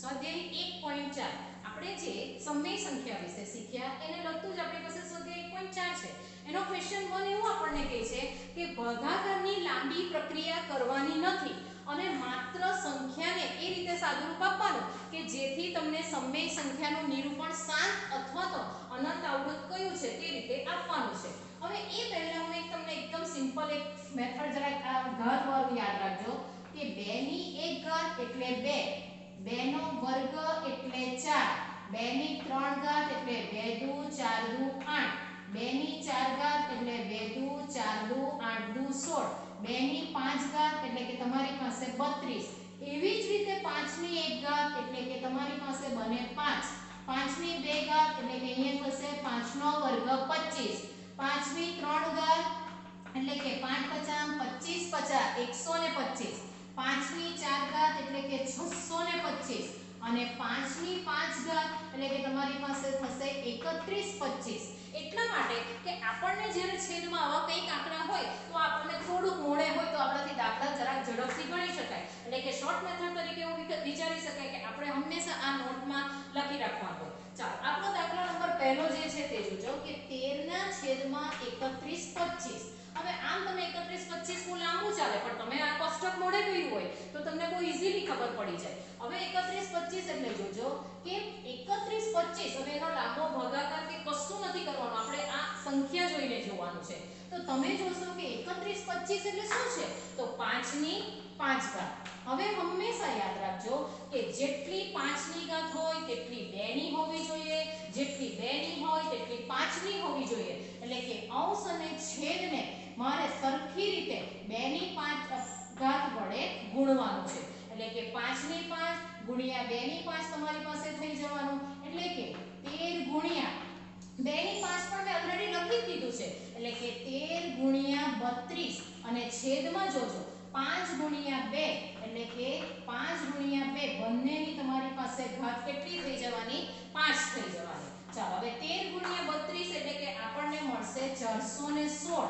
સ્વાધ્યાય 1.4 આપણે જે સમય સંખ્યા વિશે શીખ્યા એને લગતું જ આપણી પાસે સ્વાધ્યાય 1.4 છે. એનો ક્વેશ્ચન 1 એવું આપણને કહે છે કે ભાગાકારની લાંબી પ્રક્રિયા કરવાની નથી અને માત્ર સંખ્યાને એ રીતે સાદુરૂપ આપવાનું કે જેથી તમને સમય સંખ્યાનું નિરૂપણ શાંત અથવા તો અનંત આવૃત કયું છે તે રીતે આપવાનું છે. હવે એ પહેલા હું તમને એકદમ સિમ્પલ એક મેથડ જરાક આ ઘાત વાળું યાદ રાખજો કે 2 ની 1 ઘાત એટલે 2, 2 નો વર્ગ એટલે 4, 2 ની 3 ઘાત એટલે 2 દુ 4 દુ 8, 2 ની 4 ઘાત એટલે 2 દુ 4 દુ 8 દુ 16, 2 ની 5 ઘાત એટલે કે તમારી પાસે 32. એવી જ રીતે 5 ની 1 ઘાત એટલે કે તમારી પાસે બને 5, 5 ની 2 ઘાત એટલે કે અહીંયા થશે 5 નો વર્ગ 25, 5 ની 3 ઘાત એટલે કે 5 50 25 50 125, 5 ની 4 ઘાત એટલે કે 625 અને 5 ની 5 ઘાત એટલે કે તમારી પાસે થશે 3125. એટલા માટે કે આપણને જ્યારે છેદમાં આવા કંઈક આંકડા હોય તો આપણને થોડું મોડે હોય તો આપણાથી દાખલા જરાક ઝડપથી ગણી શકાય. એટલે કે શોર્ટ મેથડ તરીકે એવું વિચારી શકાય કે આપણે હંમેશા આ નોટમાં લખી રાખવાનું હોય. ચાલો આપણો દાખલો નંબર પહેલો જે છે તે જોજો કે 13 ના છેદમાં 3125. હવે આમ તમે 3125 બહુ લાંબુ ચાલે પણ તમે આ કોષ્ટક મોડે કર્યું હોય તો તમને બહુ ઈઝીલી ખબર પડી જાય. હવે 3125 એટલે જોજો કે 3125 હવે એનો લાંબો ભાગાકાર કે કશું નથી કરવાનું, આપણે આ સંખ્યા જોઈને જોવાનું છે. તો તમે જોશો કે 3125 એટલે શું છે તો 5 ની 5 ઘાત. હવે હંમેશા યાદ રાખજો કે જેટલી 5 ની ઘાત હોય તેટલી 2 ની હોવી જોઈએ, જેટલી 2 ની હોય તેટલી 5 ની હોવી જોઈએ. એટલે કે અંશ અને છેદને મારે સરખી રીતે 2 ની 5 ઘાત વડે ગુણવાનું છે. એટલે કે 5 ની 5 ગુણ્યા 2 ની 5 તમારી પાસે થઈ જવાનું. એટલે કે 13 ગુણ્યા 2 ની 5 પણ મેં ઓલરેડી લખી દીધું છે. એટલે કે 13 ગુણ્યા 32 અને છેદમાં જોજો 5 ગુણ્યા 2 એટલે કે 5 ગુણ્યા 2 બંનેની તમારી પાસે ઘાત કેટલી થઈ જવાની 5 થઈ જવાની. ચાલો હવે 13 ગુણ્યા 32 એટલે કે આપણને મળશે 416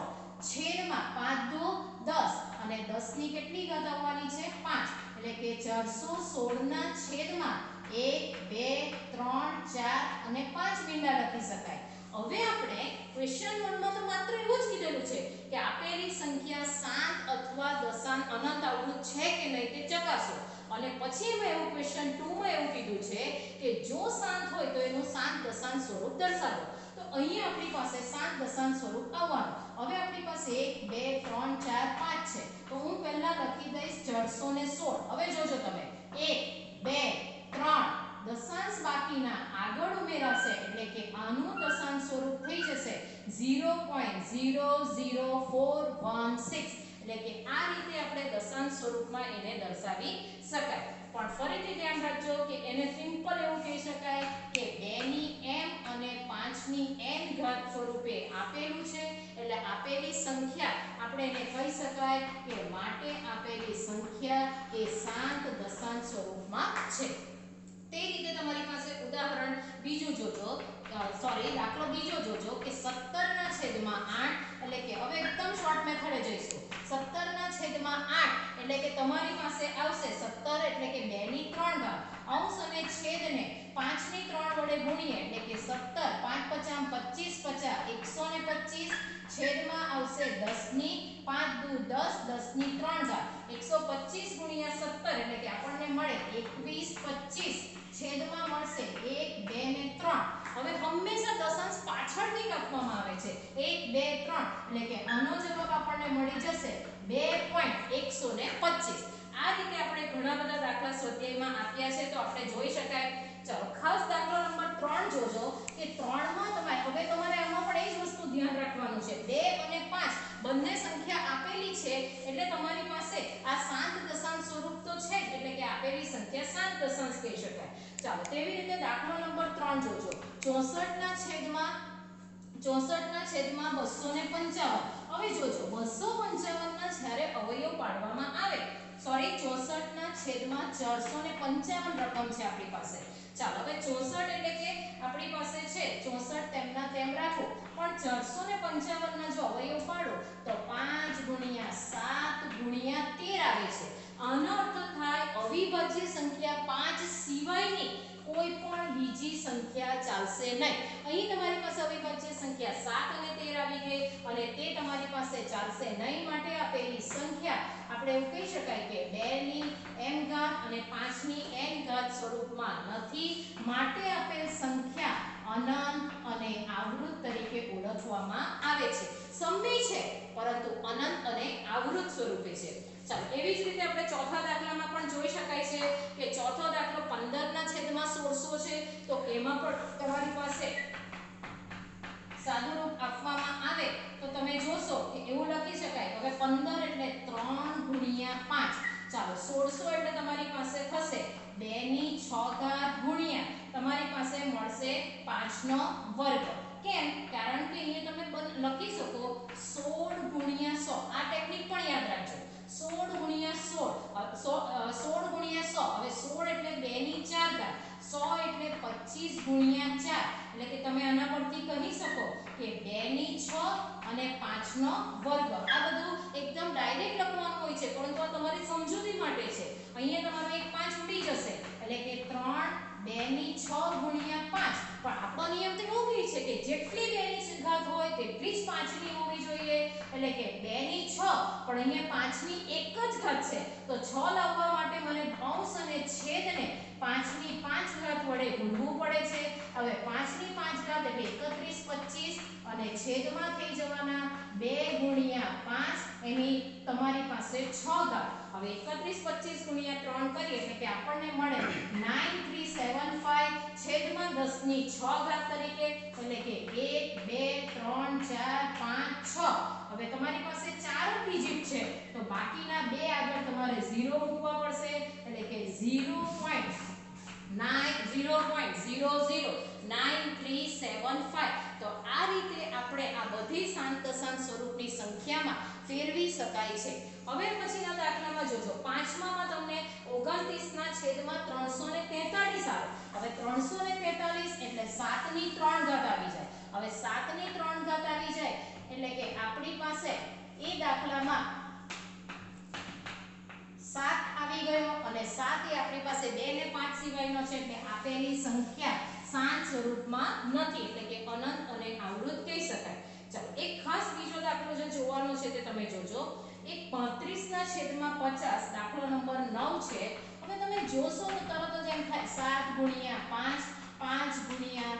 છેદમાં 5 દુ 10 અને 10 ની કેટલી ઘાત આવવાની છે 5. એટલે કે 416 ના છેદમાં 1 2 3 4 અને 5 બિંદા લખી શકાય. હવે આપણે ક્વેશ્ચન 1 માં તો માત્ર એવું જ કીધેલું છે કે આપેલી સંખ્યા શાંત અથવા દશાંશ અનંત આવૃત છે કે નહીં તે ચકાસો. અને પછી એમાં એવું ક્વેશ્ચન 2 માં એવું કીધું છે કે જો શાંત હોય તો એનું શાંત દશાંશ સ્વરૂપ દર્શાવો. તો અહીંયા આપણી પાસે શાંત દશાંશ સ્વરૂપ આવવાનું. હવે આપણી પાસે 1 2 3 4 5 છે તો હું પહેલા લખી દઈશ 416. હવે જોજો તમે 1 2 3 દશાંશ બાકીના આગળ ઉમેરાશે એટલે કે આનું દશાંશ સ્વરૂપ થઈ જશે 0.00416. એટલે કે આ રીતે આપણે દશાંશ સ્વરૂપમાં એને દર્શાવી શકાય. પણ ફરીથી ધ્યાન રાખજો કે એને સિમ્પલ એવું કહી શકાય કે 2 ની m અને 5 ની n ઘાત સ્વરૂપે આપેલું છે. એટલે આપેલી સંખ્યા આપણે એને કહી શકાય કે માટે આપેલી સંખ્યા એ શાંત દશાંશ સ્વરૂપમાં છે. તે રીતે તમારી પાસે ઉદાહરણ બીજું જોજો, દાખલો બીજો જોજો કે 17 ના છેદમાં 8 એટલે કે હવે એકદમ શોર્ટ મેથડે જઈશું. 17 ના છેદમાં 8 એટલે કે તમારી પાસે આવશે 17 એટલે કે 2 ની 3 ઘાત અંશ અને છેદને 5 ની 3 વડે ગુણીએ એટલે કે 17 5 50 25 50 125 છેદમાં આવશે 10 ની 5 દુ 10 10 ની 3 ઘાત 125 ગુણ્યા 17 એટલે કે આપણને મળે 21 25 છેદમાં મળશે 1 2 ને 3. હવે હંમેશા દશાંશ પાછળથી આપવામાં આવે છે 1 2 3 એટલે કે આનો જવાબ આપણને મળી જશે 2.125. આ રીતે આપણે ઘણા બધા દાખલા સ્વાધ્યાયમાં આપ્યા છે તો આપણે જોઈ શકાય. ચાલો ખાસ દાખલો નંબર 3 જોજો કે 3 માં હવે તમારે આમાં પણ એ જ વસ્તુ ધ્યાન રાખવાનું છે 2 અને 5 બંને સંખ્યા આપેલી છે એટલે તમારી પાસે આ શાંત દશાંશ સ્વરૂપ તો છે એટલે કે આપેલી સંખ્યા શાંત દશાંશ કહી શકાય. ચાલો તેવી રીતે દાખલો નંબર 3 જોજો 64 ના છેદમાં 255. હવે જોજો 255 ના જ્યારે અવયવ પાડવામાં આવે 64 ના છેદમાં 455 રકમ છે આપણી પાસે. ચાલો હવે 64 એટલે કે આપણી પાસે છે 64 તેમના તેમ રાખો પણ 455 ના જો અવયવ પાડો તો 5 ગુણ્યા 7 ગુણ્યા 13 આવે છે. આનો અર્થ થાય અવિભાજ્ય સંખ્યા 5 સિવાયની ચાલશે નહીં. અહીં તમારી પાસે અવિભાજ્ય સંખ્યા 7 અને 13 આવી ગઈ અને તે તમારી પાસે ચાલશે નહીં. માટે આપેલી સંખ્યા આપણે એવું કહી શકાય કે 2 ની m ઘાત અને 5 ની n ઘાત સ્વરૂપમાં નથી. માટે આપેલ સંખ્યા અનંત અને આવૃત તરીકે ઓળખવામાં આવે છે. સમય છે પરંતુ અનંત અને આવૃત સ્વરૂપે છે. ચાલો એવી જ રીતે આપણે ચોથા દાખલામાં પણ જોઈ શકાય છે કે ચોથો દાખલો 15/1600 છે. તો એમાં પણ તમારી પાસે સાદુરૂપ આપવામાં આવે તો તમે જોશો કે એવું લખી શકાય. હવે 15 એટલે 3 ગુણ્યા 5. ચાલો 1600 એટલે તમારી પાસે થશે 2 ની 6 ઘાત ગુણ્યા તમારી પાસે મળશે 5 નો વર્ગ. કેમ? કારણ કે અહીંયા તમે લખી શકો 16 ગુણ્યા 100. આ ટેકનિક પણ યાદ રાખજો. 16 ગુણ્યા 16 ગુણ્યા 100. હવે 16 એટલે 2 ની 4 ઘાત. 100 એટલે 25 ગુણ્યા 4. એટલે કે તમે આના પરથી કહી શકો કે 2 ની 6 અને 5 નો વર્ગ. આ બધું એકદમ ડાયરેક્ટ લખવાનું હોય છે પરંતુ આ તમારી સમજૂતી માટે છે. અહીંયા તમારો એક 5 ઉડી જશે એટલે કે 3 2 ની 6 ગુણ્યા 5. પણ આપણો નિયમ તો એવું કહે છે કે જેટલી 2 ની ઘાત હોય તેટલી જ 5 ની હોવી જોઈએ. એટલે કે 2 ની 6 પણ અહીંયા 5 ની એક જ ઘાત છે તો 6 લાવવા માટે મને અંશ અને છેદને 5 ની 5 ઘાત વડે ગુણવું પડે છે. હવે 5 ની 5 ઘાત એટલે 31 25 અને છેદમાં થઈ જવાના 2 ગુણ્યા 5 એની તમારી પાસે 6 ઘાત. હવે 31 25 ગુણ્યા 3 કરીએ એટલે કે આપણને મળે 9375 છેદમાં 10 ની 6 ઘાત તરીકે. એટલે કે 1 2 3 4 5 6. હવે તમારી પાસે 4 ડિજિટ છે તો બાકીના 2 આગળ તમારે 0 મૂકવા પડશે. એટલે કે 0.009375. તો આ રીતે આપણે આ બધી શાંત દશાંશ સ્વરૂપની સંખ્યામાં ફેરવી શકાય છે. હવે પછીના દાખલામાં જોજો. પાંચમામાં તમને 29/343 આવે. હવે 343 એટલે 7 ની 3 ઘાત આવી જાય. હવે 7 ની 3 ઘાત આવી જાય એટલે કે આપણી પાસે એ દાખલામાં 7 આવી ગયો અને 7 એ આપણી પાસે 2 ને 5 સિવાયનો છે એટલે આપેલી સંખ્યા શાંત સ્વરૂપમાં નથી. એટલે કે અનંત અને આવૃત કહી શકાય. ચાલો એક ખાસ બીજો દાખલો જે જોવાનો છે તે તમે જોજો. એક 35/50 દાખલો નંબર 9 છે. હવે તમે જોશો તો તરત જ એમ થાય 7 ગુણ્યા 5 5 ગુણ્યા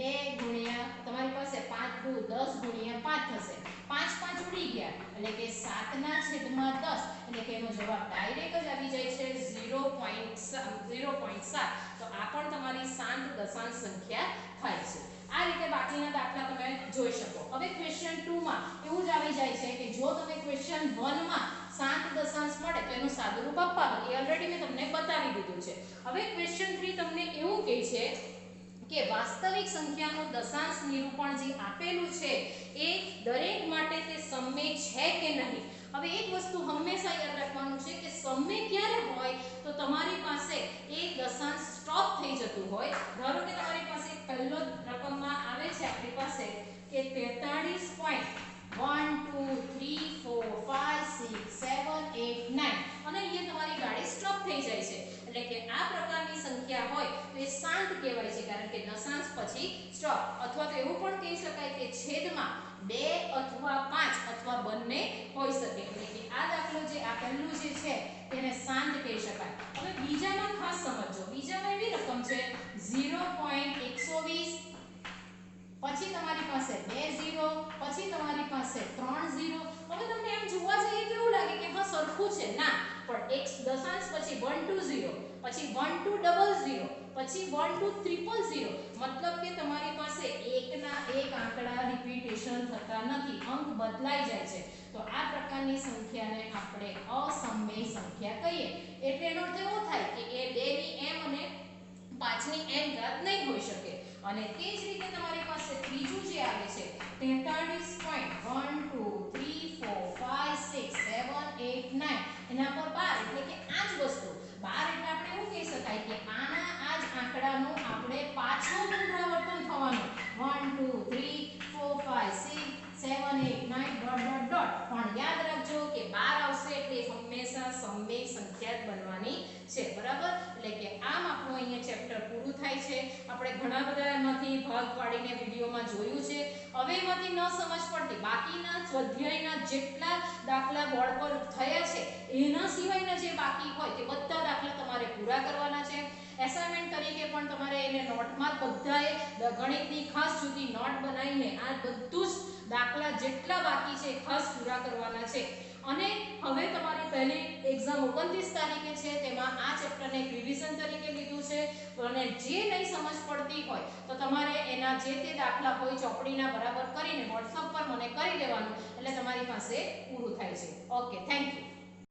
2 ગુણ્યા તમારી પાસે 5 દુ 10 ગુણ્યા 5 થશે. 5 5 ઉડી ગયા એટલે કે 7/10 એટલે કે એનો જવાબ ડાયરેક્ટ જ આવી જાય છે 0.7. તો આ પણ તમારી શાંત દશાંશ સંખ્યા થાય છે. આ રીતે બાકીના દાખલા તમે જોઈ શકો. હવે ક્વેશ્ચન 2 માં એવું જ આવી જાય છે કે જો તમે ક્વેશ્ચન 1 માં શાંત દશાંશ મળે તો એનું સાદુરૂપ આપવાનું એ ઓલરેડી મેં તમને બતાવી દીધું છે. હવે ક્વેશ્ચન 3 તમને એવું કહે છે કે વાસ્તવિક સંખ્યાનું દશાંશ નિરૂપણ જે આપેલું છે એ દરેક માટે તે સમય છે કે નહીં. હવે એક વસ્તુ હંમેશા યાદ રાખવાનું છે કે સમય ક્યારે હોય તો તમારી પાસે એ દશાંશ સ્ટોપ થઈ જતું હોય. ધારો કે તમારી પાસે પહેલો રકમમાં આવે છે આપણી પાસે કે 43.1 2 3 4 5 6 7 8 9 અને અહીંયા તમારી ગાડી સ્ટોપ થઈ જાય છે. એટલે કે આ પ્રકારની સંખ્યા હોય તો એ શાંત કહેવાય છે કારણ કે દશાંશ પછી સ્ટોપ. અથવા તો એવું પણ કહી શકાય કે છેદમાં 2 અથવા 5 અથવા બંને હોઈ શકે. એટલે કે આ દાખલો જે આ પહેલું જે છે તેને શાંત કહી શકાય. હવે બીજામાં ખાસ સમજો. બીજામાં એવી રકમ છે 0.120 પછી તમારી પાસે 2 0 પછી તમારી પાસે 3 0. હવે તમને એમ જોવા જઈએ તો એવું લાગે કે હા સરખું છે. ના, પણ એક દશાંશ પછી 1 2 0 પછી 1 2 00 પછી 1 2 000 મતલબ કે તમારી પાસે એકના એક આંકડા રિપીટેશન થતા નથી. અંક બદલાઈ જાય છે. તો આ પ્રકારની સંખ્યાને આપણે અસમય સંખ્યા કહીએ. એટલે એનો અર્થ એવો થાય કે એ 2 ની m અને 5 ની n ઘાત નહીં હોઈ શકે. અને તે જ રીતે તમારી પાસે ત્રીજું જે આવે છે 43.1 2 3 4 5 6 7 8 9 એના પર 12 એટલે કે આ જ વસ્તુ 12 એટલે આપણે એવું કહી શકાય કે આના આ જ આંકડાનું આપણે પાછું પુનરાવર્તન થવાનું 1 2 3 4 5 6 7 8 9 ડોટ ડોટ ડોટ. પણ યાદ રાખજો કે 12 આવશે એટલે હંમેશા સમય સંખ્યા જ બનવાની છે. બરાબર. એટલે કે આમ આપણું અહીંયા ચેપ્ટર પૂરું થાય છે. આપણે ઘણા બધા એમાંથી ભાગ પાડીને વિડીયોમાં જોયું છે. હવે એમાંથી ન સમજ પડતી બાકીના સ્વાધ્યાયના જેટલા દાખલા બોર્ડ પર થયા છે એના સિવાયના જે બાકી હોય તે બધા દાખલા તમારે પૂરા કરવાના છે. એસાઇનમેન્ટ તરીકે પણ તમારે એને નોટમાં બધાએ ગણિતની ખાસ જુદી નોટ બનાવીને આ બધું જ દાખલા જેટલા બાકી છે ખાસ પૂરા કરવાના છે. અને હવે તમારી પહેલી એક્ઝામ 29 તારીખે છે તેમાં આ ચેપ્ટરને એક રિવિઝન તરીકે લીધું છે. અને જે નહીં સમજ પડતી હોય તો તમારે એના જે તે દાખલા હોય ચોપડીના બરાબર કરીને WhatsApp પર મને કરી દેવાનું એટલે તમારી પાસે પૂરું થાય છે. Okay, thank you.